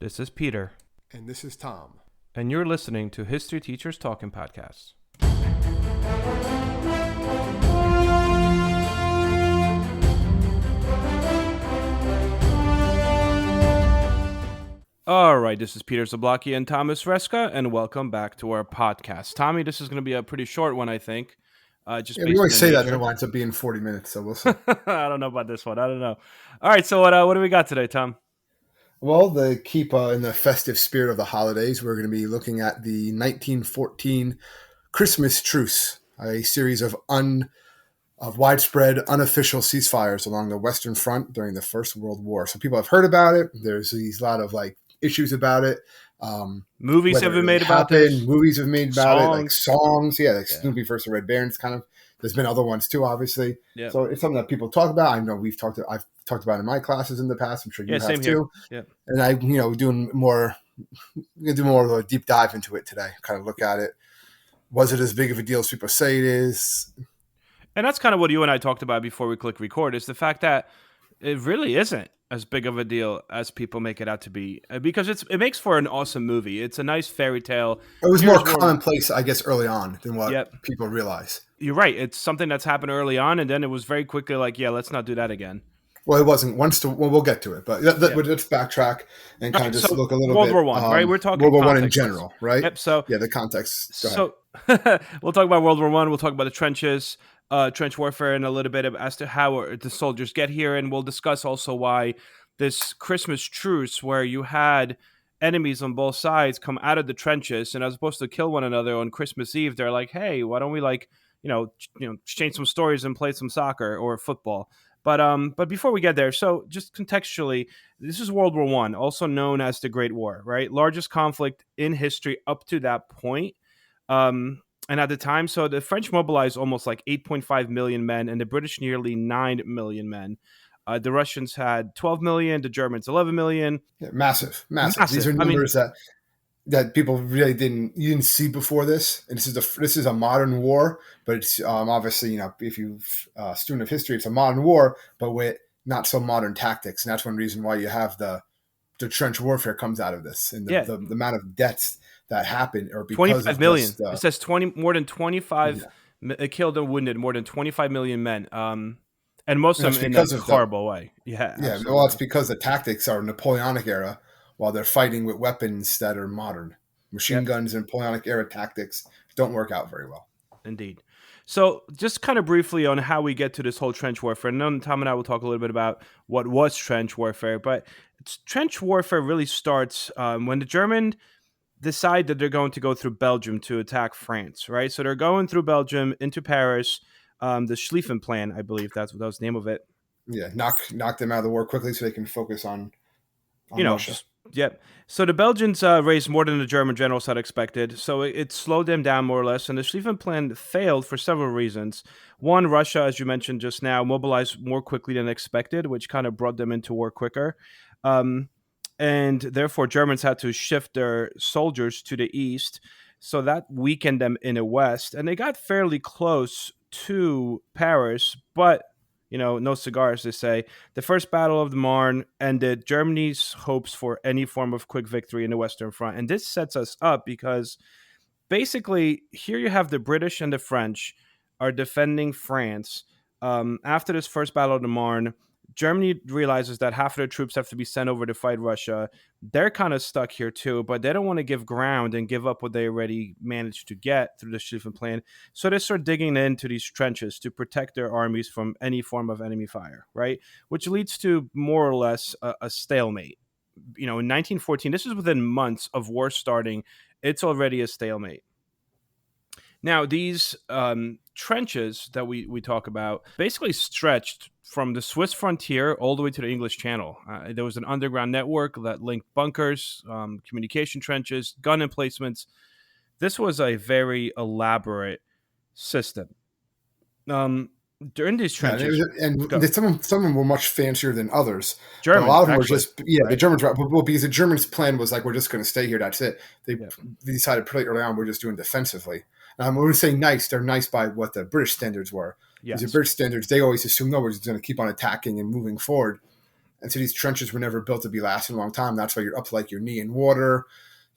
This is Peter. And this is Tom. And you're listening to History Teachers Talking Podcasts. All right, this is Peter Zablocki and Thomas Reska, and welcome back to our podcast. Tommy, this is going to be a pretty short one, I think. We always say that, and it winds up being 40 minutes, so we'll see. I don't know about this one. I don't know. All right, so what do we got today, Tom? Well, to keep in the festive spirit of the holidays, we're going to be looking at the 1914 Christmas Truce, a series of widespread unofficial ceasefires along the Western Front during the First World War. So people have heard about it. There's these lot of issues about it. Movies have been made about this. Movies have made about it, like songs. Yeah, like Yeah. Snoopy versus the Red Baron. Kind of. There's been other ones too, obviously. Yeah. So it's something that people talk about. I know I've talked about it in my classes in the past. I'm sure you have too. Yeah. And I, doing more. We're gonna do more of a deep dive into it today. Kind of look at it. Was it as big of a deal as people say it is? And that's kind of what you and I talked about before we click record, is the fact that it really isn't as big of a deal as people make it out to be, because it makes for an awesome movie. It's a nice fairy tale. It was more commonplace, I guess, early on than what people realize. You're right. It's something that's happened early on, and then it was very quickly like, yeah, let's not do that again. Well, it wasn't. We'll get to it, but let's backtrack and kind of just look a little World bit. War One, right? We're talking World War One in general, right? Yep. So the context. Go ahead. We'll talk about World War One. We'll talk about the trenches. Trench warfare, and a little bit as to how the soldiers get here, and we'll discuss also why this Christmas truce, where you had enemies on both sides come out of the trenches and as opposed to kill one another on Christmas Eve, they're like, hey, why don't we exchange some stories and play some soccer or football? But before we get there, so just contextually, this is World War One, also known as the Great War, right? Largest conflict in history up to that point. And at the time, so the French mobilized almost like 8.5 million men, and the British nearly 9 million men. The Russians had 12 million, the Germans 11 million. Yeah, massive. These are numbers that people really didn't see before this. And this is a modern war, but it's obviously, if you student of history, it's a modern war, but with not so modern tactics. And that's one reason why you have the trench warfare comes out of this, and the amount of deaths that happened, or because 25 million. It says more than 25 killed and wounded, more than 25 million men. And most of them in a horrible way. Yeah. Absolutely. Well, it's because the tactics are Napoleonic era, while they're fighting with weapons that are modern. Machine guns and Napoleonic era tactics don't work out very well. Indeed. So just kind of briefly on how we get to this whole trench warfare. And then Tom and I will talk a little bit about what was trench warfare. But trench warfare really starts when the German decide that they're going to go through Belgium to attack France, right? So they're going through Belgium into Paris, the Schlieffen Plan, I believe that was the name of it. Yeah, knock them out of the war quickly so they can focus on Russia. So the Belgians raised more than the German generals had expected, so it slowed them down more or less, and the Schlieffen Plan failed for several reasons. One, Russia, as you mentioned just now, mobilized more quickly than expected, which kind of brought them into war quicker. And therefore, Germans had to shift their soldiers to the east. So that weakened them in the west. And they got fairly close to Paris, but, no cigars, they say. The First Battle of the Marne ended Germany's hopes for any form of quick victory in the Western Front. And this sets us up because basically here you have the British and the French are defending France. After this First Battle of the Marne, Germany realizes that half of their troops have to be sent over to fight Russia. They're kind of stuck here too, but they don't want to give ground and give up what they already managed to get through the Schlieffen Plan. So they start digging into these trenches to protect their armies from any form of enemy fire, right? Which leads to more or less a stalemate. In 1914, this is within months of war starting. It's already a stalemate. Now, these trenches that we talk about basically stretched from the Swiss frontier all the way to the English Channel. There was an underground network that linked bunkers, communication trenches, gun emplacements. This was a very elaborate system. During these trenches, some of them were much fancier than others. Germans, a lot of them were just right? The Germans. Well, because the Germans' plan was we're just going to stay here. That's it. They decided pretty early on we're just doing defensively. When we say nice, they're nice by what the British standards were. Yes. The British standards, they always assume, no, we're just going to keep on attacking and moving forward. And so these trenches were never built to be lasting a long time. That's why you're up to like your knee in water.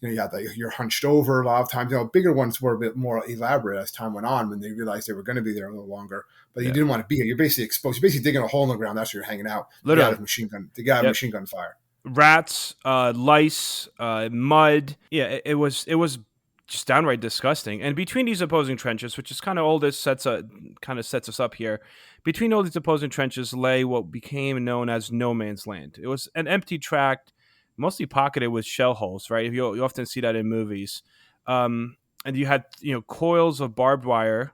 You had you're hunched over a lot of times. Bigger ones were a bit more elaborate as time went on when they realized they were going to be there a little longer. But you didn't want to be here. You're basically exposed. You're basically digging a hole in the ground. That's where you're hanging out. Literally. To get out of machine gun fire. Rats, lice, mud. Yeah, it was just downright disgusting. And between these opposing trenches, which is kind of all this sets us up here, between all these opposing trenches lay what became known as no man's land. It was an empty tract, mostly pocketed with shell holes. Right, you often see that in movies. And you had coils of barbed wire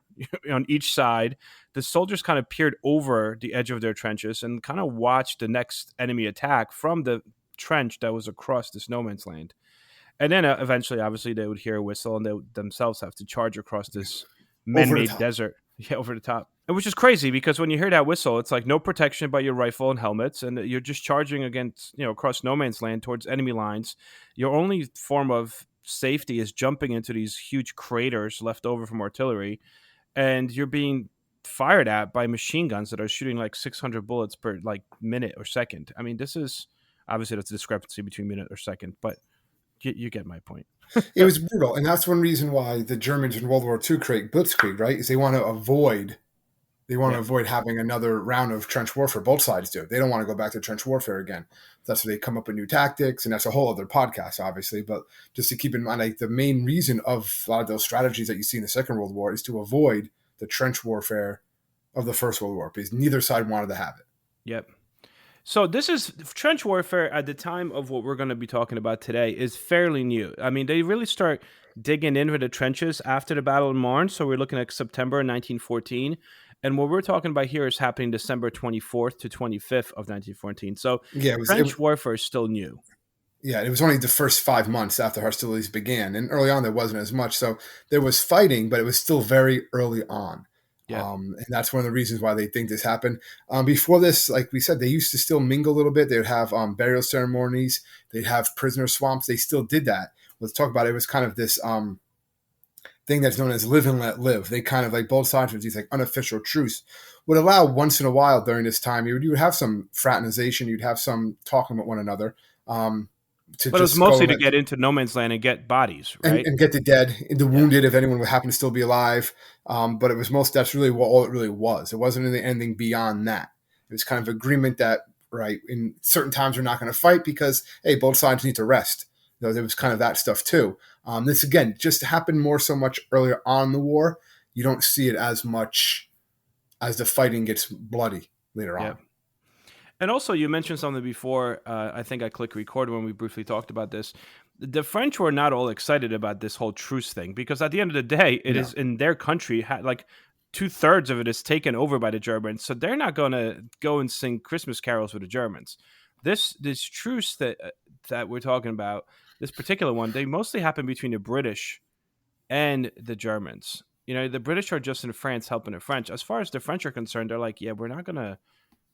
on each side. The soldiers kind of peered over the edge of their trenches and kind of watched the next enemy attack from the trench that was across this no man's land. And then eventually, obviously, they would hear a whistle and they would themselves have to charge across this man-made desert. Yeah, over the top. And which is crazy because when you hear that whistle, it's like no protection but your rifle and helmets, and you're just charging against, across no man's land towards enemy lines. Your only form of safety is jumping into these huge craters left over from artillery, and you're being fired at by machine guns that are shooting like 600 bullets per like minute or second. I mean, this is obviously that's a discrepancy between minute or second, but you get my point. It was brutal, and that's one reason why the Germans in World War II create blitzkrieg, right? Is they want to avoid having another round of trench warfare. Both sides do. They don't want to go back to trench warfare again. That's why they come up with new tactics, and that's a whole other podcast, obviously. But just to keep in mind, like the main reason of a lot of those strategies that you see in the Second World War is to avoid the trench warfare of the First World War, because neither side wanted to have it. Yep. So this is trench warfare at the time of what we're going to be talking about today is fairly new. I mean, they really start digging into the trenches after the Battle of Marne. So we're looking at September 1914. And what we're talking about here is happening December 24th to 25th of 1914. So trench warfare is still new. Yeah, it was only the first 5 months after hostilities began. And early on, there wasn't as much. So there was fighting, but it was still very early on. Yeah. And that's one of the reasons why they think this happened. Before this, like we said, they used to still mingle a little bit. They would have burial ceremonies. They'd have prisoner swamps. They still did that. Let's talk about it. It was kind of this thing that's known as live and let live. They kind of like both sides with these like unofficial truce would allow once in a while during this time. You would have some fraternization. You'd have some talking with one another. But it was mostly to get into no man's land and get bodies, right? And get the dead, the wounded, if anyone would happen to still be alive. But it was that's really all it really was. It wasn't anything beyond that. It was kind of agreement that, right, in certain times we're not going to fight because, hey, both sides need to rest. There was kind of that stuff too. This, again, just happened so much earlier on in the war. You don't see it as much as the fighting gets bloody later on. And also, you mentioned something before. I think I clicked record when we briefly talked about this. The French were not all excited about this whole truce thing because at the end of the day, it is in their country, like 2/3 of it is taken over by the Germans. So they're not going to go and sing Christmas carols with the Germans. This truce that we're talking about, this particular one, they mostly happen between the British and the Germans. The British are just in France helping the French. As far as the French are concerned, they're like, yeah, we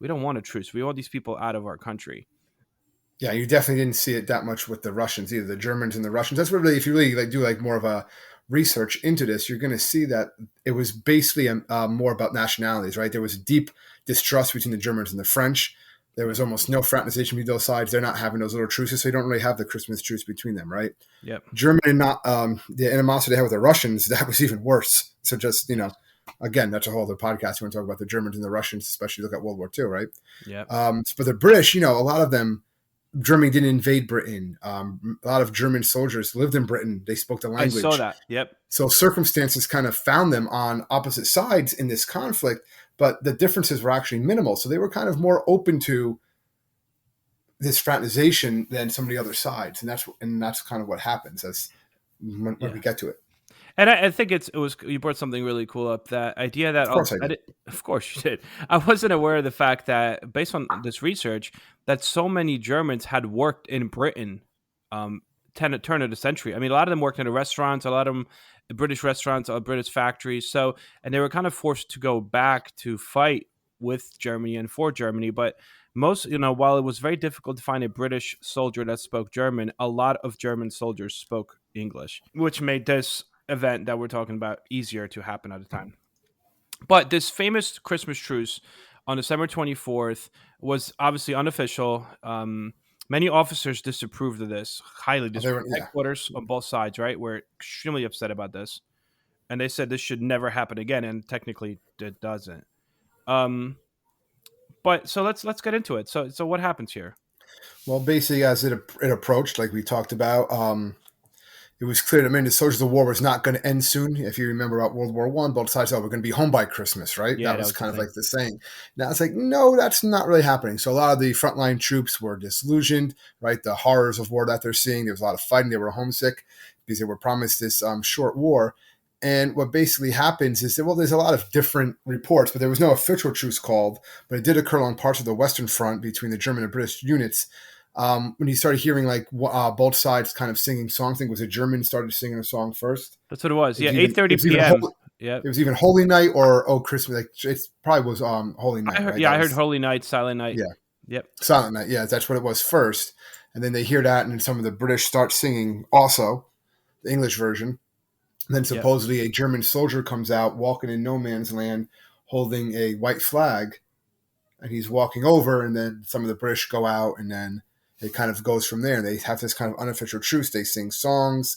don't want a truce. We want these people out of our country. Yeah, you definitely didn't see it that much with the Russians either, the Germans and the Russians. That's what really, if you really do more of a research into this, you're going to see that it was basically more about nationalities, right? There was deep distrust between the Germans and the French. There was almost no fraternization between those sides. They're not having those little truces, so you don't really have the Christmas truce between them, right? Yep. Germany, not the animosity they had with the Russians, that was even worse. So just, again, that's a whole other podcast. You want to talk about the Germans and the Russians, especially look at World War II, right? Yeah. But the British, a lot of them, Germany didn't invade Britain. A lot of German soldiers lived in Britain. They spoke the language. I saw that. Yep. So circumstances kind of found them on opposite sides in this conflict, but the differences were actually minimal. So they were kind of more open to this fraternization than some of the other sides, and that's kind of what happens as when we get to it. And I think it was you brought something really cool up, that idea that of course you did. I wasn't aware of the fact that based on this research that so many Germans had worked in Britain turn of the century. I mean, a lot of them worked in the restaurants, a lot of them British restaurants, British factories. So, and they were kind of forced to go back to fight with Germany and for Germany. But most, while it was very difficult to find a British soldier that spoke German, a lot of German soldiers spoke English, which made this event that we're talking about easier to happen at the time. But this famous Christmas truce on December 24th was obviously unofficial. Many officers disapproved of this, highly Oh, they disapproved. were, yeah. Headquarters on both sides, right, were extremely upset about this, and they said this should never happen again. And technically, it doesn't. Um, but so let's get into it. So what happens here? Well, basically, as it approached, like we talked about, it was clear to many the soldiers the war was not going to end soon. If you remember about World War One, both sides said, "Oh, we're going to be home by Christmas," right? Yeah, That that was was the kind of thing. like the saying. Now it's like, no, that's not really happening. So a lot of the frontline troops were disillusioned, right? The horrors of war that they're seeing. There was a lot of fighting. They were homesick because they were promised this short war. And what basically happens is that, well, there's a lot of different reports, but there was no official truce called, but it did occur on parts of the Western Front between the German and British units. When you started hearing like both sides kind of singing songs, I think it was a German started singing a song first. That's what it was. It Yeah, was even 8:30 it was even p.m. holy, Yep. it was even Holy Night or Oh Christmas. Like it probably was Holy Night, right? I That heard was Holy Night, Silent Night. yeah, Yep. Silent Night. Yeah, that's what it was first, and then they hear that, and then some of the British start singing also the English version. And then Yep. supposedly a German soldier comes out walking in no man's land, holding a white flag, and he's walking over, and then some of the British go out, and then it kind of goes from there. They have this kind of unofficial truce. They sing songs,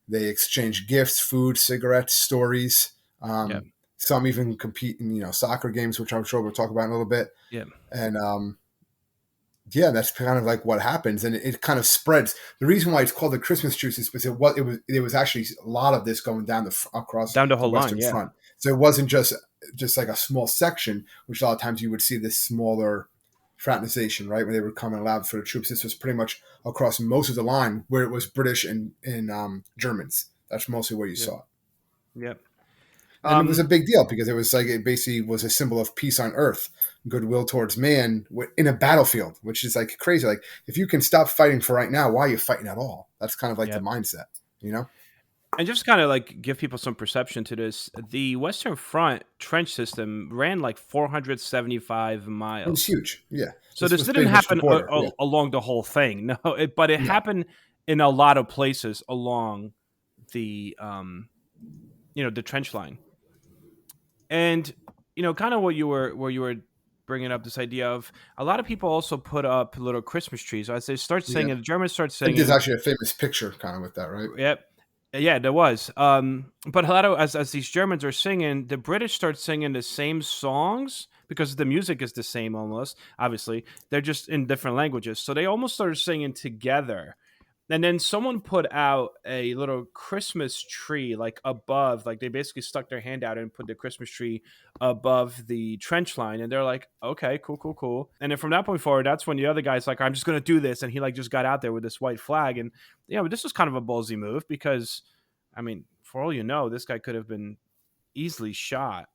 they exchange gifts, food, cigarettes, stories. Yep. Some even compete in soccer games, which I'm sure we'll talk about in a little bit. Yep. And yeah, that's kind of like what happens, and it kind of spreads. The reason why it's called the Christmas Truce is because it was actually a lot of this going down across Down the the whole line. Western Yeah. Front. So it wasn't just like a small section, which a lot of times you would see this smaller fraternization, right, where they would come and allow for the troops. This was pretty much across most of the line where it was British and Germans. That's mostly where you Yep. saw it. Yep. And it was a big deal because it was like it basically was a symbol of peace on earth, goodwill towards man in a battlefield, which is like crazy. Like if you can stop fighting for right now, why are you fighting at all? That's kind of like the Yep. mindset, you know? And just kind of like give people some perception to this, the Western Front trench system ran like 475 It was miles. huge. Yeah, So this this was didn't pretty much the happen border. Yeah, along the whole thing. No, but it no, happened in a lot of places along the the trench line. And kind of what you were bringing up this idea of a lot of people also put up little Christmas trees as they start yeah. singing. The Germans start I think there's singing. actually a famous picture kind of with that, right? Yep. Yeah, there was. But a lot of as these Germans are singing, the British start singing the same songs because the music is the same almost. Obviously, they're just in different languages, so they almost started singing together. And then someone put out a little Christmas tree like above, like they basically stuck their hand out and put the Christmas tree above the trench line. And they're like, okay, cool, cool, cool. And then from that point forward, that's when the other guy's like, I'm just going to do this. And he like just got out there with this white flag. And but this was kind of a ballsy move because, I mean, for all you know, this guy could have been easily shot,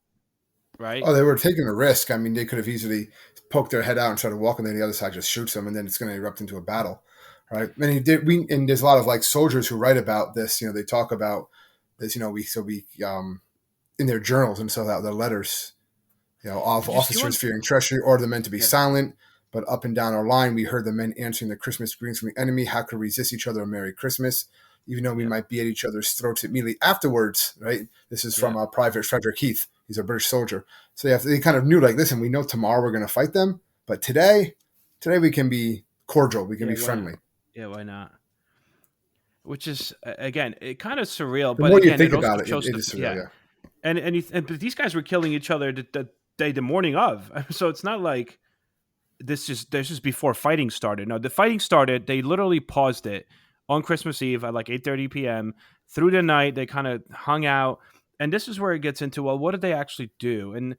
right? Oh, they were taking a risk. I mean, they could have easily poked their head out and started walking, then the other side just shoots them, and then it's going to erupt into a battle, right? And he did. And there's a lot of like soldiers who write about this. They talk about this. We in their journals and so out their letters. Of Did you see officers one? fearing treachery ordered the men to be Yeah. silent. But up and down our line, we heard the men answering the Christmas greetings from the enemy. How could we resist each other a Merry Christmas? Even though we Yeah. might be at each other's throats immediately afterwards, right? This is Yeah. from Private Frederick Heath. He's a British soldier. So they kind of knew, like, listen, we know tomorrow we're going to fight them, but today we can be cordial. We can Yeah. be Why not? friendly. Yeah. Why not? Which is again, it kind of surreal, The but more you again, think it also about it, shows it the is surreal, yeah. yeah. But these guys were killing each other the morning of, so it's not like this is before fighting started. No, the fighting started. They literally paused it on Christmas Eve at like 8:30 p.m. Through the night, they kind of hung out, and this is where it gets into, well, what did they actually do? And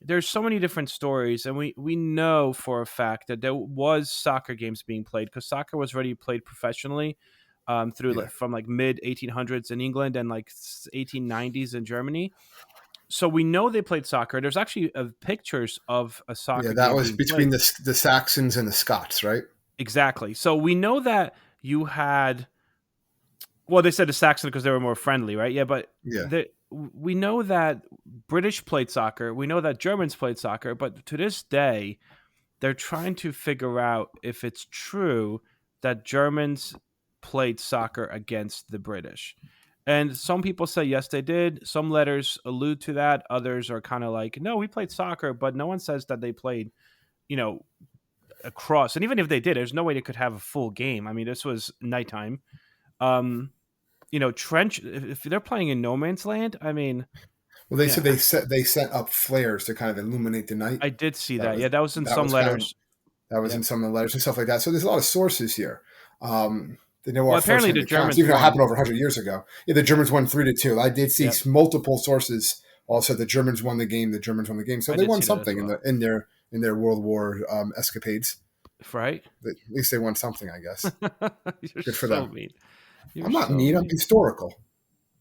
there's so many different stories, and we know for a fact that there was soccer games being played because soccer was already played professionally Yeah. from like mid 1800s in England and like 1890s in Germany. So we know they played soccer. There's actually pictures of a Yeah, soccer that game was being between played. the Saxons and the Scots, right? Exactly. So we know that you had. Well, they said the Saxon because they were more friendly, right? Yeah, but Yeah. we know that British played soccer. We know that Germans played soccer. But to this day, they're trying to figure out if it's true that Germans played soccer against the British. And some people say yes, they did. Some letters allude to that. Others are kind of like, no, we played soccer, but no one says that they played, you know, across. And even if they did, there's no way they could have a full game. I mean, this was nighttime. Um, trench. If they're playing in no man's land, I mean, Well, they said yeah, they set up flares to kind of illuminate the night. I did see That that. was Yeah, that was in that some was kind of letters. that was in Yep. some of the letters and stuff like that. So there's a lot of sources here. They know Well, our apparently firsthand the accounts, Germans even though it won. happened over 100 years ago. Yeah, the Germans won 3-2. I did see Yep, multiple sources also the Germans won the game. The Germans won the game, so I they did won see that as something well. in their World War escapades. Right? At least they won something, I guess. You're Good for so them. mean. You're I'm not so mean. I'm mean. historical.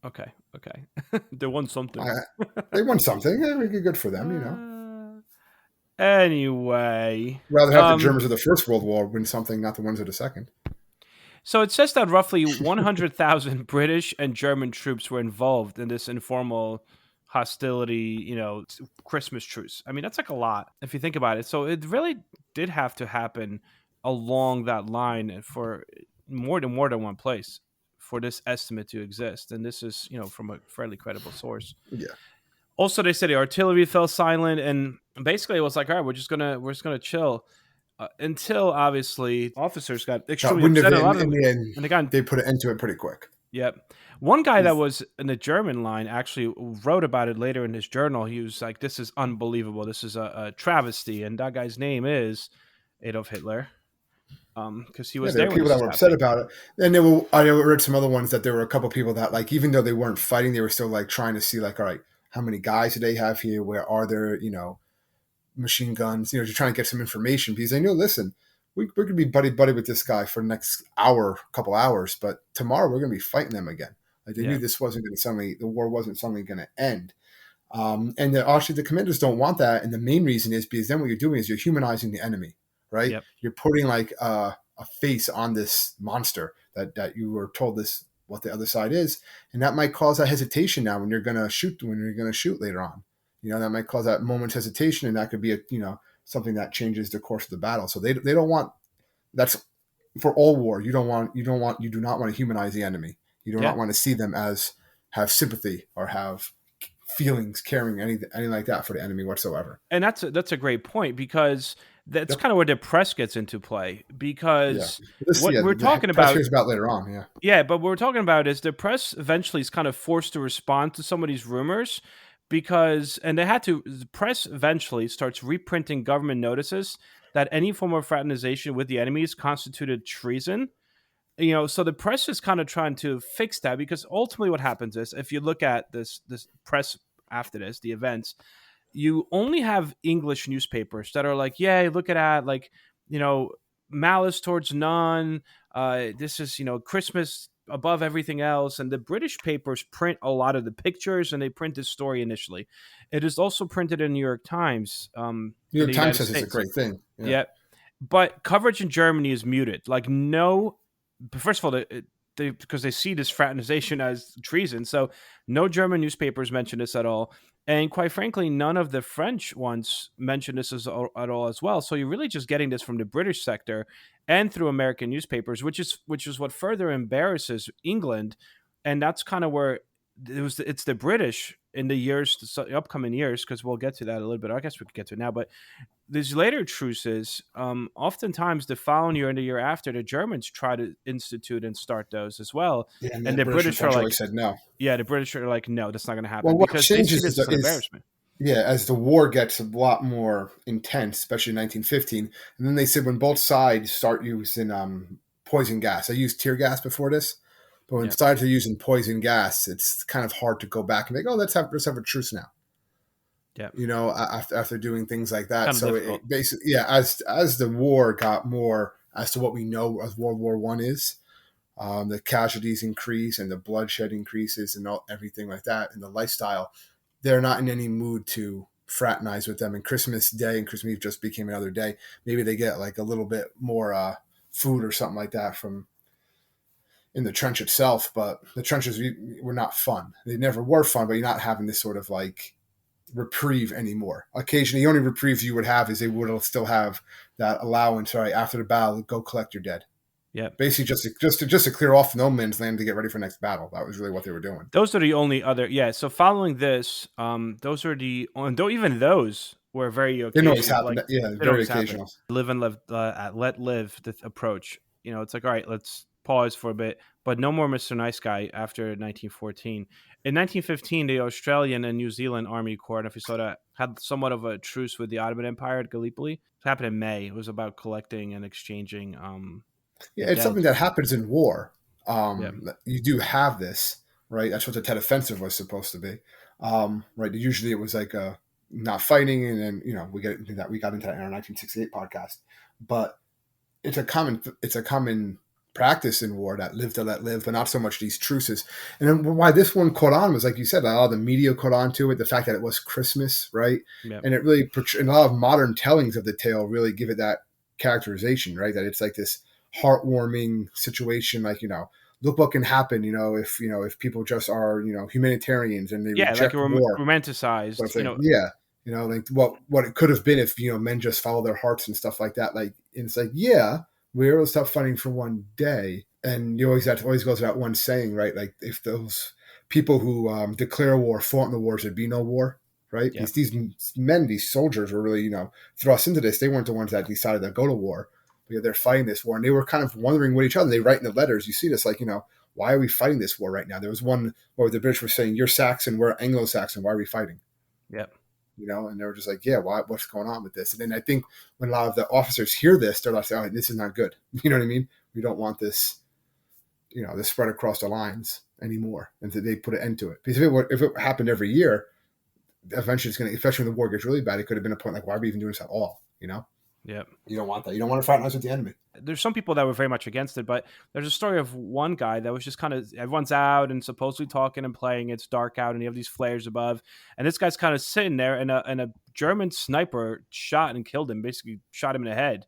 Okay, okay. They won something. I, they won something. Good for them. Uh, anyway, Rather have the Germans of the First World War win something, not the ones of the Second. so it says that roughly 100,000 British and German troops were involved in this informal hostility, Christmas truce. I mean, that's like a lot if you think about it. So it really did have to happen along that line for more than one place for this estimate to exist. And this is, from a fairly credible source. Yeah. Also, they said the artillery fell silent, and basically it was like, all right, we're just gonna chill until obviously officers got extremely Wouldn't have upset. A lot of in them, the end. and they got, They put an end to it pretty quick. yep. One guy that was in the German line actually wrote about it later in his journal. He was like, "This is unbelievable. This is a travesty." And that guy's name is Adolf Hitler, because he Yeah, was there were there when people this that was were upset happening. about it. And there were I read some other ones that there were a couple people that like even though they weren't fighting, they were still like trying to see like, all right, how many guys do they have here? Where are there, machine guns? You're trying to get some information because they know, listen, we're gonna be buddy buddy with this guy for the next hour, couple hours, but tomorrow we're gonna be fighting them again. Like they knew Yeah, this wasn't gonna suddenly the war wasn't suddenly gonna end. Actually, the commanders don't want that, and the main reason is because then what you're doing is you're humanizing the enemy, right? yep, You're putting like a face on this monster that you were told this what the other side is, and that might cause a hesitation now when you're gonna shoot later on. That might cause that moment's hesitation, and that could be something that changes the course of the battle. So they don't want that's for all war. You do not want to humanize the enemy. You do yeah. not want to see them as have sympathy or have feelings, caring, anything like that for the enemy whatsoever. And that's a great point, because that's Yep. kind of where the press gets into play, Yeah. because what we're The talking press about. hears about later on. Yeah. Yeah, but what we're talking about is the press eventually is kind of forced to respond to some of these rumors, because, and they had to, the press eventually starts reprinting government notices that any form of fraternization with the enemies constituted treason. So the press is kind of trying to fix that, because ultimately what happens is, if you look at this press after this, the events, you only have English newspapers that are like, yeah, look at that, like, you know, malice towards none. This is, Christmas above everything else. And the British papers print a lot of the pictures, and they print this story initially. It is also printed in New York Times, New in York the Times United says it's a States. great thing. Yeah. Yeah, but coverage in Germany is muted. Like, no, first of all, because they see this fraternization as treason, so no German newspapers mention this at all, and quite frankly, none of the French ones mention this at all as well. So you're really just getting this from the British sector and through American newspapers, which is what further embarrasses England, and that's kind of where it's the British in the upcoming years, because we'll get to that a little bit. I guess we could get to it now, but these later truces, oftentimes the following year and the year after, the Germans try to institute and start those as well. Yeah, and And the the British and British are French always like, said no. yeah, the British are like, no, that's not going to Well, happen, what because they see changes this as an is embarrassment. yeah, as the war gets a lot more intense, especially in 1915, and then they said when both sides start using poison gas. I used tear gas before this, but when Yeah, sides are using poison gas, it's kind of hard to go back and be like, oh, let's have a truce now. yeah, After doing things like that. kind of So difficult. it basically, yeah, as the war got more as to what we know as World War One is, the casualties increase and the bloodshed increases and everything like that, and the lifestyle. They're not in any mood to fraternize with them. And Christmas Day and Christmas Eve just became another day. Maybe they get like a little bit more food or something like that from in the trench itself, but the trenches were not fun. They never were fun, but you're not having this sort of like reprieve anymore. Occasionally, the only reprieve you would have is they would still have that allowance. All right, after the battle, go collect your dead. Yep. Basically, just to clear off no man's land to get ready for the next battle. That was really what they were doing. Those are the only other, yeah. So following this, those are though even those were very Didn't always occasional. happen. Like Yeah, it very always happened. occasional. Live and live, let live the approach. It's like, all right, let's pause for a bit, but no more Mr. Nice Guy after 1914. In 1915, the Australian and New Zealand Army Corps, and if you saw that, had somewhat of a truce with the Ottoman Empire at Gallipoli. It happened in May. It was about collecting and exchanging the Yeah, it's dead. something that happens in war. Yeah, You do have this, right? That's what the Tet Offensive was supposed to be, right? Usually, it was like not fighting, and then we got into that in our 1968 podcast. But it's a common practice in war that live to let live, but not so much these truces. And then why this one caught on was, like you said, a lot of the media caught on to it, the fact that it was Christmas, right? yeah, And it really, and a lot of modern tellings of the tale really give it that characterization, right? That it's like this heartwarming situation, like, look what can happen, if people just are, humanitarians and they yeah. Like reject war. Sort of romanticized. thing. Yeah. Like what it could have been if, men just follow their hearts and stuff like that. Like, and it's like, yeah, we were able to stop fighting for one day. And that always goes to that one saying, right? Like, if those people who declare war fought in the wars, there'd be no war, right? Yeah, These men, these soldiers were really, thrust into this. They weren't the ones that decided to go to war. But, they're fighting this war, and they were kind of wondering with each other. They write in the letters. You see this, like, why are we fighting this war right now? There was one where the British were saying, "You're Saxon, we're Anglo-Saxon. Why are we fighting?" yeah, And they were just like, yeah, what's going on with this? And then I think when a lot of the officers hear this, they're like, oh, this is not good. You know what I mean? We don't want this, this spread across the lines anymore. And so they put an end to it. Because if it happened every year, eventually it's going to, especially when the war gets really bad, it could have been a point like, why are we even doing this at all? yeah. You don't want that. You don't want to fraternize with the enemy. There's some people that were very much against it, but there's a story of one guy that was just kind of, everyone's out and supposedly talking and playing. It's dark out, and you have these flares above, and this guy's kind of sitting there, and a German sniper shot and killed him. Basically, shot him in the head.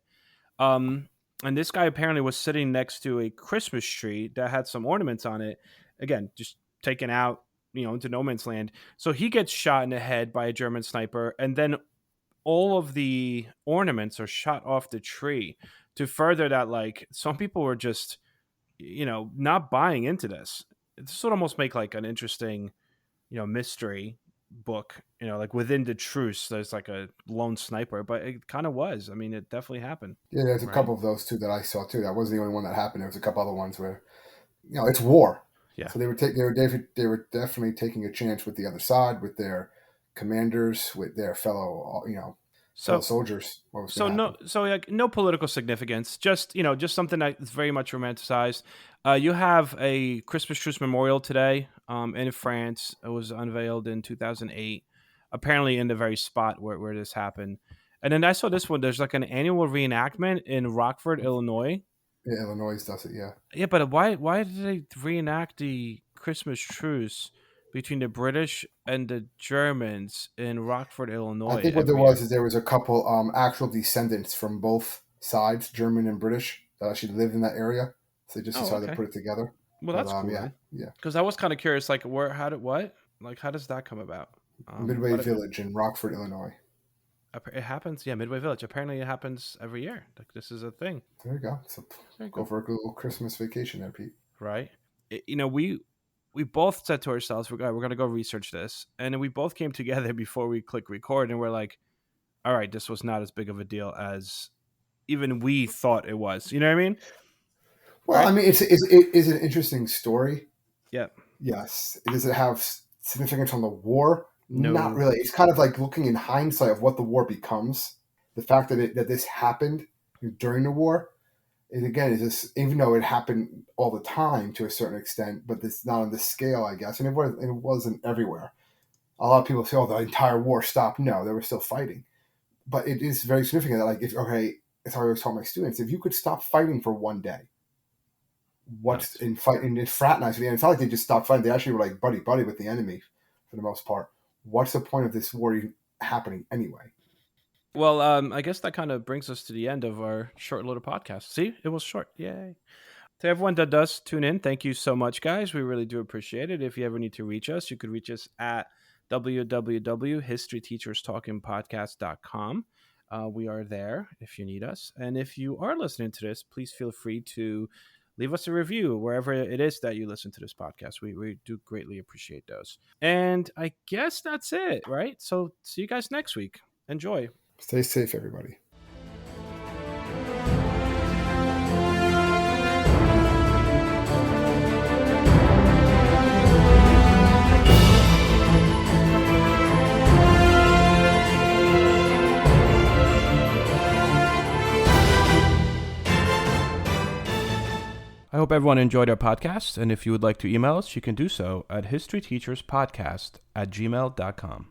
And this guy apparently was sitting next to a Christmas tree that had some ornaments on it. Again, just taken out, into no man's land. So he gets shot in the head by a German sniper, and then all of the ornaments are shot off the tree to further that, like, some people were just, not buying into this. This would almost make like an interesting, mystery book, like within the truce, there's like a lone sniper, but it kind of was. I mean, it definitely happened. Yeah, there's a Right. couple of those too that I saw too. That wasn't the only one that happened. There was a couple other ones where, it's war. Yeah. So they were definitely taking a chance with the other side, with their commanders, with their fellow So, soldiers. What was going to happen? so like no political significance, just, just something that's very much romanticized. You have a Christmas Truce memorial today, in France. It was unveiled in 2008, apparently in the very spot where this happened. And then I saw this one. There's like an annual reenactment in Rockford, Illinois. Yeah, Illinois does it. Yeah, Yeah, but why did they reenact the Christmas truce between the British and the Germans in Rockford, I Illinois think what there every was year? is there was a couple actual descendants from both sides, German and British, that actually lived in that area. So they just Oh, decided to okay. put it together. Well, But that's cool yeah, then. yeah, Because I was kind of curious, like, how does that come about? Midway But Village in Rockford, Illinois. it happens, yeah, Midway Village. Apparently, it happens every year. Like, this is a thing. There you go. So Very go cool, for a little Christmas vacation there, Pete. right? We both said to ourselves, we're gonna go research this, and then we both came together before we click record, and we're like, all right, this was not as big of a deal as even we thought it was. You know what I mean? Well, I Right? mean, it is an interesting story. Yeah. Yes. Does it have significance on the war? Not No. really. It's kind of like looking in hindsight of what the war becomes. The fact that this happened during the war, and again, is this, even though it happened all the time to a certain extent, but it's not on the scale, I guess, and it wasn't everywhere. A lot of people say, "Oh, the entire war stopped." No, they were still fighting, but it is very significant that, like, if okay, as I always tell my students, if you could stop fighting for one day, what's Nuts. in fighting and fraternize with the enemy? It's not like they just stopped fighting; they actually were like buddy buddy with the enemy for the most part. What's the point of this war even happening anyway? Well, I guess that kind of brings us to the end of our short little podcast. See, it was short. Yay. To everyone that does tune in, thank you so much, guys. We really do appreciate it. If you ever need to reach us, you could reach us at www.historyteacherstalkingpodcast.com. We are there if you need us. And if you are listening to this, please feel free to leave us a review wherever it is that you listen to this podcast. We do greatly appreciate those. And I guess that's it, right? So see you guys next week. Enjoy. Stay safe, everybody. I hope everyone enjoyed our podcast, and if you would like to email us, you can do so at historyteacherspodcast@gmail.com.